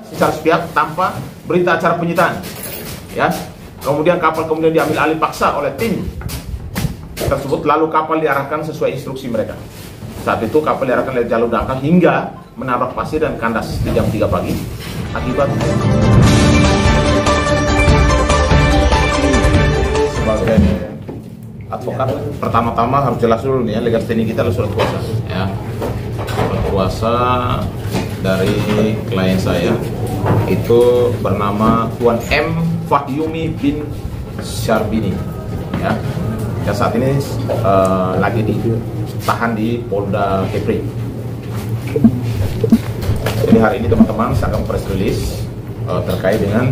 secara sepihak tanpa berita acara penyitaan, ya. Kemudian kapal diambil alih paksa oleh tim tersebut, lalu kapal diarahkan sesuai instruksi mereka. Saat itu kapal diarahkan dari jalur dangkal hingga menabrak pasir dan kandas di jam 3 pagi. Akibat sebagai advokat, pertama-tama harus jelas dulu nih ya, legal standing kita adalah surat kuasa, ya. Surat kuasa dari klien saya itu bernama Tuan M. Fahyumi bin Syarbini, ya. Yang saat ini lagi ditahan di Polda Kepri. Jadi hari ini teman-teman saya akan press release terkait dengan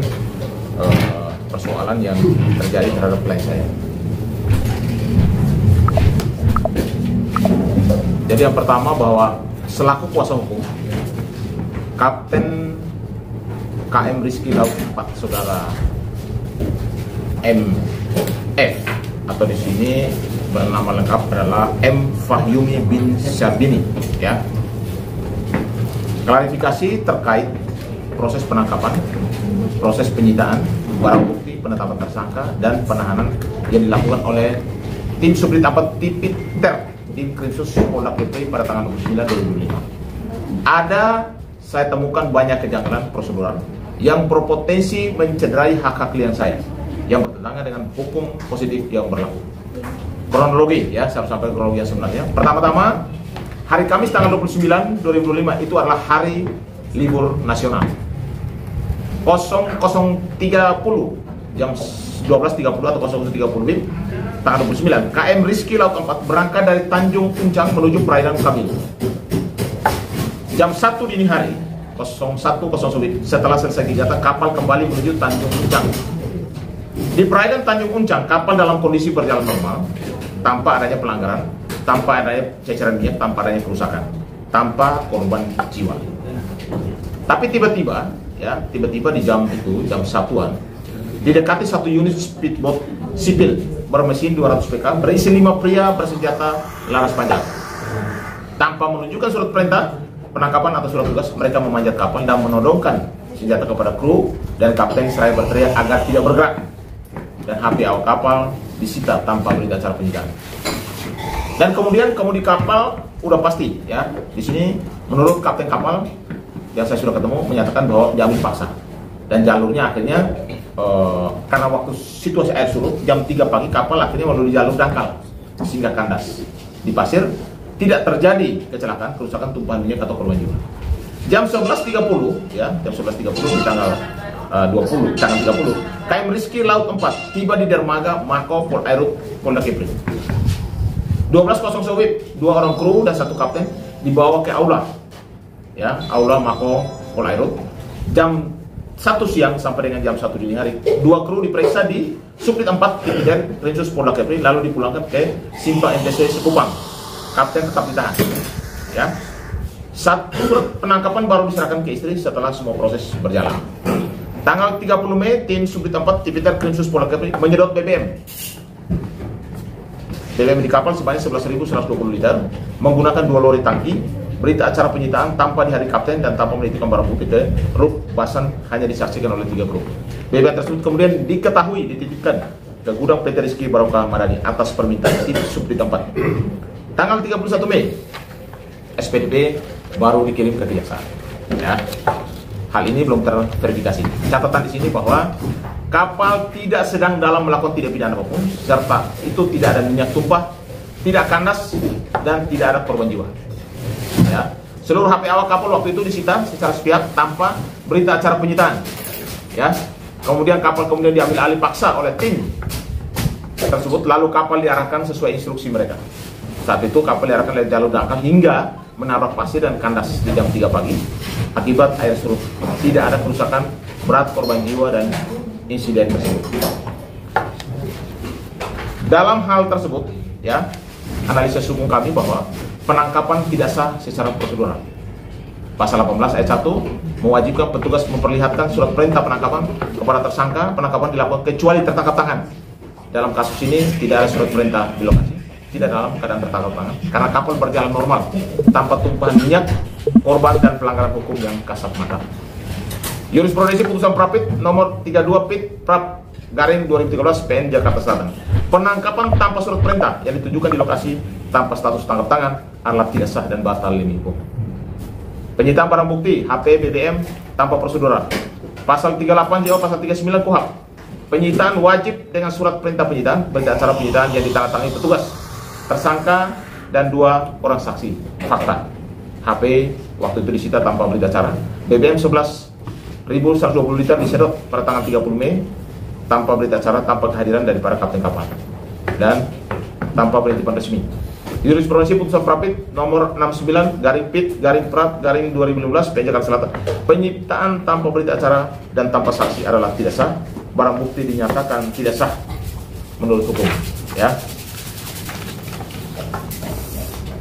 persoalan yang terjadi terhadap klien saya. Jadi yang pertama, bahwa selaku kuasa hukum Kapten KM Rizky Laut 4 Saudara MF, atau di sini bernama lengkap adalah M. Fahyumi bin Syarbini, ya. Klarifikasi terkait proses penangkapan, proses penyitaan barang bukti, penetapan tersangka dan penahanan yang dilakukan oleh tim Subdit 4 Tipiter tim Krimsus Polda Kepri pada tanggal 29 2005. Saya temukan banyak kejanggalan prosedural yang berpotensi mencederai hak-hak klien saya yang bertentangan dengan hukum positif yang berlaku. Kronologi, ya, saya sampai kronologi yang sebenarnya. Pertama-tama, hari Kamis tanggal 29 2005 itu adalah hari libur nasional. 00.30 jam 12.30 atau 00.30 tanggal 29, KM Rizky Laut 4 berangkat dari Tanjung Uncang menuju perairan Kabil. Jam 1 dini hari 01.00 setelah selesai kegiatan, kapal kembali menuju Tanjung Uncang. Di perairan Tanjung Uncang, kapal dalam kondisi berjalan normal, tanpa adanya pelanggaran, tanpa adanya ceceran minyak, tanpa adanya kerusakan, tanpa korban jiwa. Tapi tiba-tiba di jam itu, jam 1-an, didekati satu unit speedboat sipil bermesin 200 PK berisi 5 pria bersenjata laras panjang. Tanpa menunjukkan surat perintah penangkapan atau surat tugas, mereka memanjat kapal dan menodongkan senjata kepada kru dan kapten seraya berteriak agar tidak bergerak. Dan HP awak kapal disita tanpa berita acara penyitaan. Dan kemudian kemudi kapal udah pasti, ya. Di sini menurut kapten kapal yang saya sudah ketemu menyatakan bahwa diambil paksa. Dan jalurnya akhirnya karena waktu situasi air surut jam 3 pagi, kapal akhirnya melalui jalur dangkal sehingga kandas di pasir. Tidak terjadi kecelakaan, kerusakan, tumpahan minyak atau korban jiwa. Jam 11.30, ya, jam 11.30 di tanggal 30, KM Rizky Laut 4 tiba di dermaga Mako Polairut Polda Kepri. 12.00 WIB, 2 orang kru dan 1 kapten dibawa ke aula, ya, aula Mako Polairut. Jam 1 siang sampai dengan jam 1 dini hari, 2 kru diperiksa di Subdit 4 Tipiter Krimsus Polda Kepri lalu dipulangkan ke Simpang MTC Sekupang. Kapten tetap ditahan, ya. Satu surat penangkapan baru diserahkan ke istri setelah semua proses berjalan. Tanggal 30 Mei, tim Subdit 4 Tipiter Krimsus Polda Kepri menyedot BBM di kapal sebanyak 11.120 liter menggunakan 2 lori tangki. Berita acara penyitaan tanpa dihadiri kapten dan tanpa menitipkan barang bukti ke Ruk Basan hanya disaksikan oleh 3 kru. BBM tersebut kemudian diketahui dititipkan ke gudang PT Rizky Barokah Madani atas permintaan tim Subdit 4. Tanggal 31 Mei, SPDP baru dikirim ke kejaksaan, ya. Hal ini belum terverifikasi. Catatan di sini bahwa kapal tidak sedang dalam melakukan tindak pidana apapun, serta itu tidak ada minyak tumpah, tidak kandas, dan tidak ada korban jiwa. Ya. Seluruh HP awak kapal waktu itu disita secara sepihak tanpa berita acara penyitaan. Ya. Kemudian kapal diambil alih paksa oleh tim tersebut, lalu kapal diarahkan sesuai instruksi mereka. Saat itu kapal diarahkan dari jalur dangkal hingga menabrak pasir dan kandas di jam 3 pagi. Akibat air surut, tidak ada kerusakan berat, korban jiwa dan insiden tersebut. Dalam hal tersebut, ya, analisis hukum kami bahwa penangkapan tidak sah secara prosedural. Pasal 18 ayat 1 mewajibkan petugas memperlihatkan surat perintah penangkapan kepada tersangka. Penangkapan dilakukan kecuali tertangkap tangan. Dalam kasus ini tidak ada surat perintah di lokasi, tidak dalam keadaan tertangkap tangan karena kapal berjalan normal tanpa tumpahan minyak, korban dan pelanggaran hukum yang kasat mata. Jurisprudensi putusan Prapit nomor 32 Pit Prap garing 2013 PN Jakarta Selatan. Penangkapan tanpa surat perintah yang ditujukan di lokasi tanpa status tangkap tangan adalah tidak sah dan batal demi hukum. Penyitaan barang bukti HP BBM tanpa prosedural. Pasal 38 JO pasal 39 KUHP. Penyitaan wajib dengan surat perintah penyitaan, berita acara penyitaan yang ditandatangani petugas, tersangka dan 2 orang saksi. Fakta. HP waktu itu disita tanpa berita acara. BBM 11.120 liter disedot pada tanggal 30 Mei tanpa berita acara, tanpa kehadiran daripada kapten kapal dan tanpa penitipan resmi. Jurisprudensi putusan Prapit nomor 69 garing Pit garing Prap garing 2015 PN Jakarta Selatan. Penyitaan tanpa berita acara dan tanpa saksi adalah tidak sah. Barang bukti dinyatakan tidak sah menurut hukum. Ya.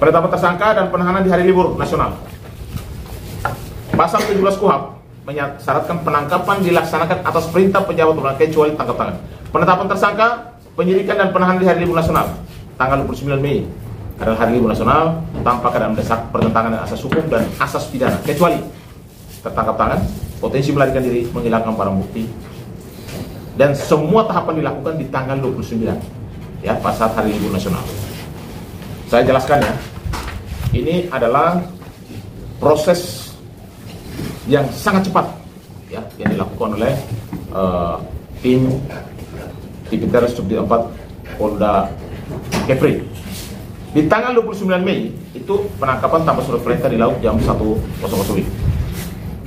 Penetapan tersangka dan penahanan di hari libur nasional. Pasal 17 KUHP mensyaratkan penangkapan dilaksanakan atas perintah pejabat berwenang kecuali tangkap tangan. Penetapan tersangka, penyidikan dan penahanan di hari libur nasional tanggal 29 Mei adalah hari libur nasional tanpa keadaan mendesak, bertentangan dengan asas hukum dan asas pidana kecuali tertangkap tangan, potensi melarikan diri, menghilangkan barang bukti, dan semua tahapan dilakukan di tanggal 29 ya, pas saat hari libur nasional. Saya jelaskan ya, ini adalah proses yang sangat cepat ya, yang dilakukan oleh tim Tipiter Subdit 4 Polda Kepri. Di tanggal 29 Mei itu penangkapan tanpa surat perintah di laut jam 1.00.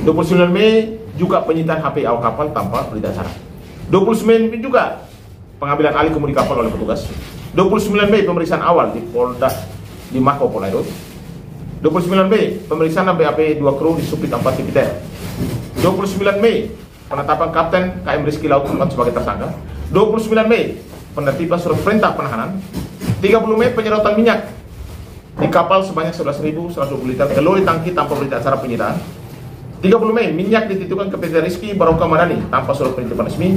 29 Mei juga penyitaan HP awak kapal tanpa berita acara. 29 Mei juga pengambilan alih kemudi kapal oleh petugas. 29 Mei pemeriksaan awal di Polda di Mako Polairut. 29 Mei pemeriksaan BAP 2 kru di Subdit 4 Tipiter. 29 Mei penetapan Kapten KM Rizky Laut 4 sebagai tersangka. 29 Mei penertiban surat perintah penahanan. 30 Mei penyedotan minyak di kapal sebanyak 11.120 liter ke lori tangki tanpa berita acara penyitaan. 30 Mei minyak dititipkan ke PT Rizky Baroka Madani tanpa surat penitipan resmi.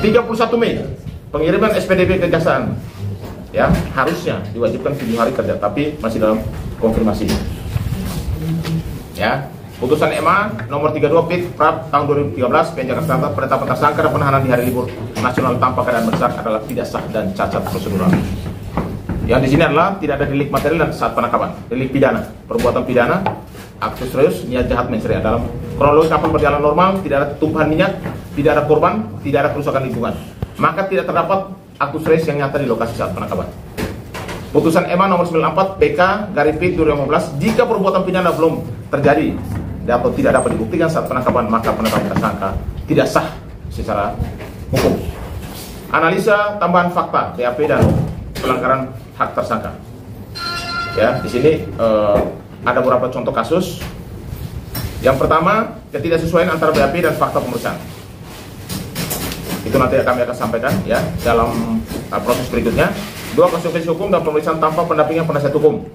31 Mei pengiriman SPDP kejaksaan ya, harusnya diwajibkan 7 hari kerja tapi masih dalam konfirmasi ya. Putusan MA nomor 32 Pit Prap tahun 2013 PN Jakarta Selatan, penetapan tersangka dan penahanan di hari libur nasional tanpa keadaan mendesak adalah tidak sah dan cacat prosedural. Yang di sini adalah tidak ada delik material dan saat penangkapan, delik pidana, perbuatan pidana, aktus reus, niat jahat mensrea. Dalam kronologi kapal berjalan normal, tidak ada tumpahan minyak, tidak ada korban, tidak ada kerusakan lingkungan, maka tidak terdapat aktus reus yang nyata di lokasi saat penangkapan. Putusan MA nomor 94 PK garing Pit 2015, jika perbuatan pidana belum terjadi atau tidak dapat dibuktikan saat penangkapan, maka penetapan tersangka tidak sah secara hukum. Analisa tambahan fakta BAP dan pelanggaran hak tersangka. Ya, di sini ada beberapa contoh kasus. Yang pertama, ketidaksesuaian antara BAP dan fakta pemeriksaan. Itu nanti kami akan sampaikan ya dalam proses berikutnya. 2, konsekuensi hukum dan pemeriksaan tanpa pendampingan penasihat hukum.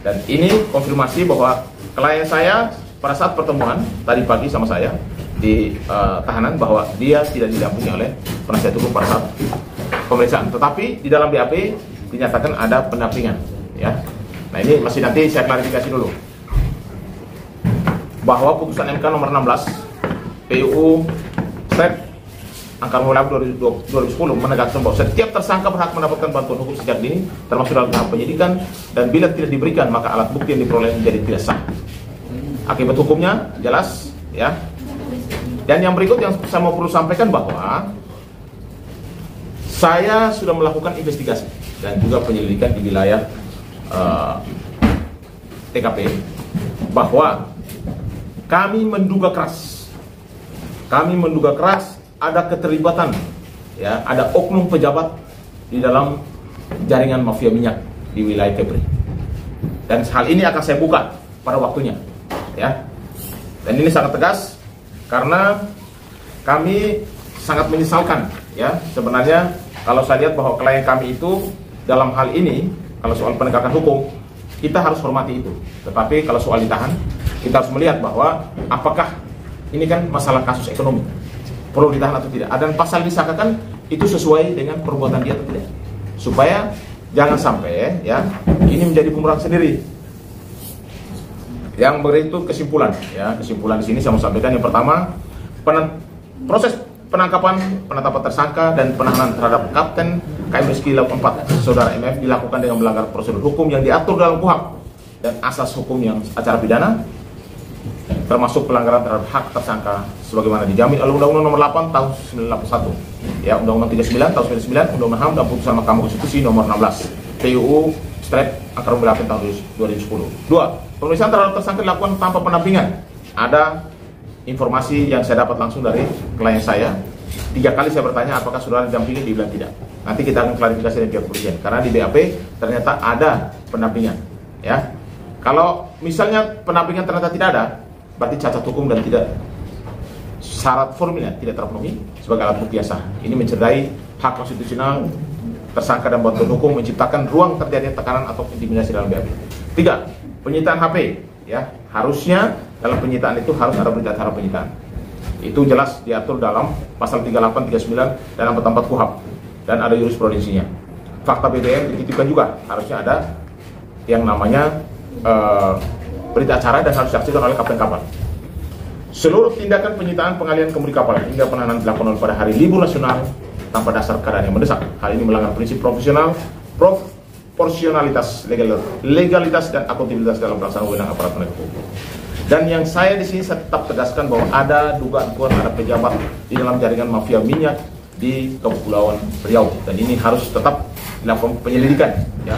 Dan ini konfirmasi bahwa klien saya pada saat pertemuan tadi pagi sama saya di tahanan bahwa dia tidak didampingi oleh penasihat hukum pada saat pemeriksaan. Tetapi di dalam BAP dinyatakan ada pendampingan ya. Nah, ini masih nanti saya klarifikasi dulu bahwa putusan MK nomor 16 PUU Step Angka nomor 2010 menegaskan bahwa setiap tersangka berhak mendapatkan bantuan hukum sejak dini termasuk dalam tahap penyidikan, dan bila tidak diberikan maka alat bukti yang diperoleh menjadi tidak sah. Akibat hukumnya jelas ya. Dan yang berikut yang saya mau perlu sampaikan bahwa saya sudah melakukan investigasi dan juga penyelidikan di wilayah TKP bahwa kami menduga keras ada keterlibatan ya, ada oknum pejabat di dalam jaringan mafia minyak di wilayah Kepri. Dan hal ini akan saya buka pada waktunya ya. Dan ini sangat tegas karena kami sangat menyesalkan ya. Sebenarnya kalau saya lihat bahwa klien kami itu dalam hal ini, kalau soal penegakan hukum kita harus hormati itu. Tetapi kalau soal ditahan, kita harus melihat bahwa apakah ini kan masalah kasus ekonomi, perlu ditahan atau tidak, dan pasal disangkakan itu sesuai dengan perbuatan dia atau tidak, supaya jangan sampai ya ini menjadi bumerang sendiri. Yang berikut kesimpulan ya, kesimpulan di sini saya mau sampaikan. Yang pertama, Proses penangkapan, penetapan tersangka, dan penahanan terhadap Kapten KM Rizky Laut 4, Saudara MF, dilakukan dengan melanggar prosedur hukum yang diatur dalam KUHP dan asas hukum yang acara pidana, termasuk pelanggaran terhadap hak tersangka sebagaimana dijamin oleh Undang-Undang Nomor 8 Tahun 1981, ya, Undang-Undang 39 Tahun 99, Undang-Undang HAM, dan Putusan Mahkamah Konstitusi Nomor 16, PUU/8 Tahun 2010. 2. Pemeriksaan terhadap tersangka dilakukan tanpa pendampingan. Ada informasi yang saya dapat langsung dari klien saya. 3 kali saya bertanya apakah saudara didampingi, dibilang tidak. Nanti kita akan klarifikasi dari pihak kepolisian karena di BAP ternyata ada pendampingan, ya. Kalau misalnya pendampingan ternyata tidak ada, berarti cacat hukum dan tidak syarat formilnya tidak terpenuhi sebagai alat bukti yang sah. Ini mencederai hak konstitusional tersangka dan bantuan hukum, menciptakan ruang terjadinya tekanan atau intimidasi dalam BAP. 3. Penyitaan HP, ya. Harusnya dalam penyitaan itu harus ada berita acara penyitaan. Itu jelas diatur dalam pasal 38, 39 dan 44 KUHP dan ada jurisprudensinya. Fakta BBM dititipkan juga, harusnya ada yang namanya berita acara dan harus disaksikan oleh kapten kapal. Seluruh tindakan penyitaan, pengalihan kemudi kapal hingga penahanan dilakukan pada hari libur nasional tanpa dasar keadaan yang mendesak. Hal ini melanggar prinsip proporsionalitas, legalitas dan akuntabilitas dalam pelaksanaan wewenang aparat penegak hukum. Dan yang saya di sini saya tetap tegaskan bahwa ada dugaan kuat ada pejabat di dalam jaringan mafia minyak di Kepulauan Riau dan ini harus tetap dilakukan penyelidikan, ya.